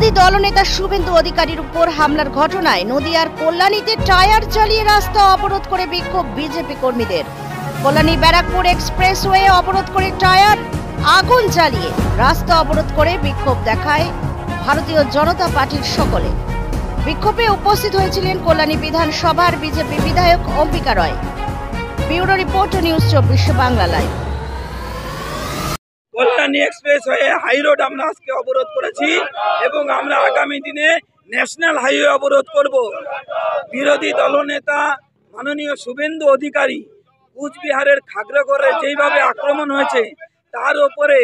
বিরোধী দলনেতা শুভেন্দু অধিকারীর উপর হামলার ঘটনায় নদিয়ার কল্যাণীতে টায়ার জ্বালিয়ে রাস্তা অবরোধ করে বিক্ষোভ বিজেপি কর্মীদের। কল্যাণী ব্যারাকপুর এক্সপ্রেসওয়ে অবরোধ করে টায়ার আগুন জ্বালিয়ে রাস্তা অবরোধ করে বিক্ষোভ দেখায় ভারতীয় জনতা পার্টির সকলে। বিক্ষোভে উপস্থিত হয়েছিলেন কল্যাণী বিধানসভার বিজেপি বিধায়ক Ambika Roy. Bureau report, news 24 Bangla live. Kalyani expressway high road আমরা আজকে অবরোধ করেছি এবং আমরা আগামী দিনে ন্যাশনাল হাইওয়ে অবরোধ করব। বিরোধী দলনেতা মাননীয় শুভেন্দু অধিকারী কুচবিহারের খাগড়াগড়ে যেইভাবে আক্রমণ হয়েছে, তার উপরে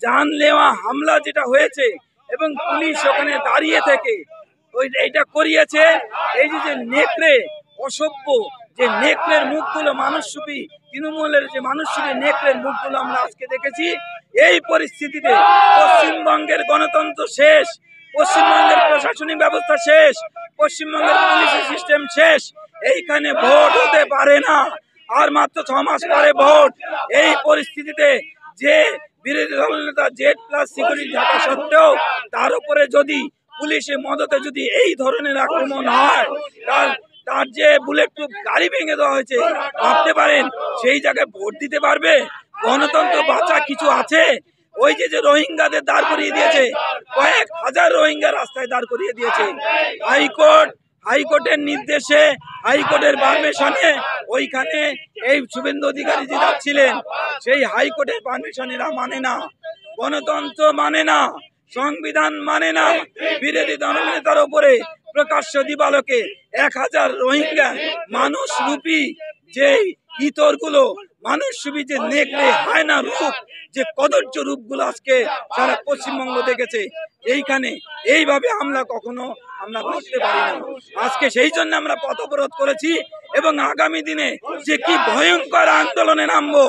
জানলেওয়া হামলা যেটা হয়েছে এবং পুলিশ ওখানে দাঁড়িয়ে থেকে এইটা করিয়েছে। এই যে নেকড়ে অসভ্য যে নেকড়ের মুখগুলো মানুষরূপী, তৃণমূলের যে মানুষরূপী নেকড়ের মুখগুলো আমরা আজকে দেখেছি। এই পরিস্থিতিতে পশ্চিমবঙ্গের গণতন্ত্র শেষ, পশ্চিমবঙ্গের প্রশাসনিক ব্যবস্থা শেষ, পশ্চিমবঙ্গের পুলিশ সিস্টেম শেষ। এইখানে ভোট হতে পারে না, আর মাত্র 6 মাস পরে ভোট। এই পরিস্থিতিতে যে বিরোধী দলনেতা Z+ সিকিউরিটি থাকা সত্ত্বেও তার উপরে যদি পুলিশের মদতে যদি এই ধরনের আক্রমণ হয়, তার যে বুলেট প্রুফ গাড়ি ভেঙে দেওয়া হয়েছে, ভাবতে পারেন সেই জায়গায় ভোট দিতে পারবে? গণতন্ত্র বাঁচা কিছু আছে? ওই যে রোহিঙ্গাদের দাঁড় করিয়ে দিয়েছে, কয়েক হাজার রোহিঙ্গা রাস্তায় দাঁড় করিয়ে দিয়েছে। হাইকোর্টের নির্দেশে, হাইকোর্টের পারমিশনে ওইখানে এই শুভেন্দু অধিকারী যে যাচ্ছিলেন, সেই হাইকোর্টের পারমিশনেরা মানে না, গণতন্ত্র মানে না, সংবিধান মানে না। বিরোধী দলনেতার উপরে প্রকাশ্য দিবালোকে 1000 রোহিঙ্গা মানুষ রূপী যে ইতরগুলো, মানুষ রূপী যে নেকড়ে হায়না রূপ, যে কদর্য রূপগুলো আজকে সারা পশ্চিমবঙ্গ দেখেছে, এইখানে এইভাবে হামলা কখনো আমরা করতে পারি না। আজকে সেই জন্য আমরা পথ অবরোধ করেছি এবং আগামী দিনে যে কি ভয়ঙ্কর আন্দোলনে নামবো,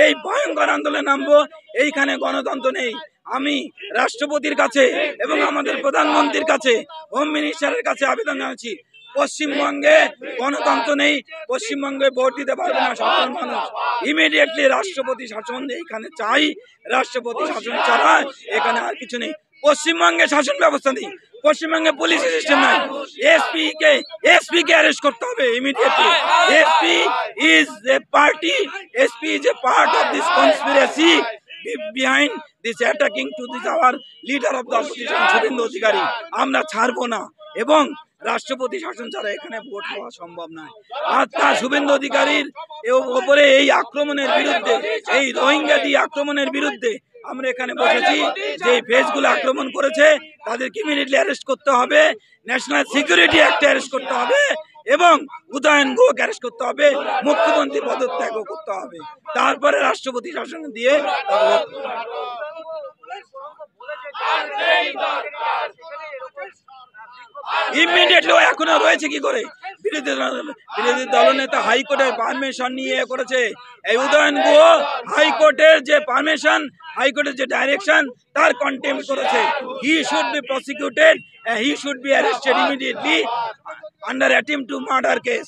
এই ভয়ঙ্কর আন্দোলনে নামবো। এইখানে গণতন্ত্র নেই। আমি রাষ্ট্রপতির কাছে এবং আমাদের প্রধানমন্ত্রীর কাছে, হোম মিনিস্টারের কাছে আবেদন জানাচ্ছি, পশ্চিমবঙ্গে গণতন্ত্র নেই, পশ্চিমবঙ্গে ভোট দিতে পারবে না সাধারণ মানুষ। ইমিডিয়েটলি রাষ্ট্রপতি শাসন এইখানে চাই। রাষ্ট্রপতি শাসন ছাড়া এখানে আর কিছু নেই। পশ্চিমবঙ্গে শাসন ব্যবস্থা নেই, পশ্চিমবঙ্গে পুলিশ সিস্টেম নাই। এসপি কে অ্যারেস্ট করতে হবে immediately. SP is a party, SP is a part of this conspiracy behind this attacking to this our leader of the opposition Suvendu Adhikari. আমরা ছাড়বো না এবং রাষ্ট্রপতি শাসন ছাড়া এখানে ভোট হওয়া সম্ভব নয়। আজকাল শুভেন্দু অধিকারীর উপরে এই আক্রমণের বিরুদ্ধে, এই রোহিঙ্গাদি আক্রমণের বিরুদ্ধে আমরা এখানে বসেছি। যে ফেজগুলো আক্রমণ করেছে তাদেরকে ইমিডিয়েটলি অ্যারেস্ট করতে হবে, ন্যাশনাল সিকিউরিটি অ্যাক্টে অ্যারেস্ট করতে হবে এবং উদয়ন গুহকে অ্যারেস্ট করতে হবে, মুখ্যমন্ত্রী পদত্যাগও করতে হবে। তারপরে রাষ্ট্রপতি শাসন দিয়ে ইমিডিয়েটলি এখনো রয়েছে কি করে? বিরোধী দলনেতা হাইকোর্টের পারমিশন নিয়ে করেছে। এই উদয়ন গুহ হাইকোর্টের যে পারমিশন, হাইকোর্টের যে ডাইরেকশন, তার কন্টেম্প্ট করেছে। He should be prosecuted, he should be arrested immediately under attempt to murder case.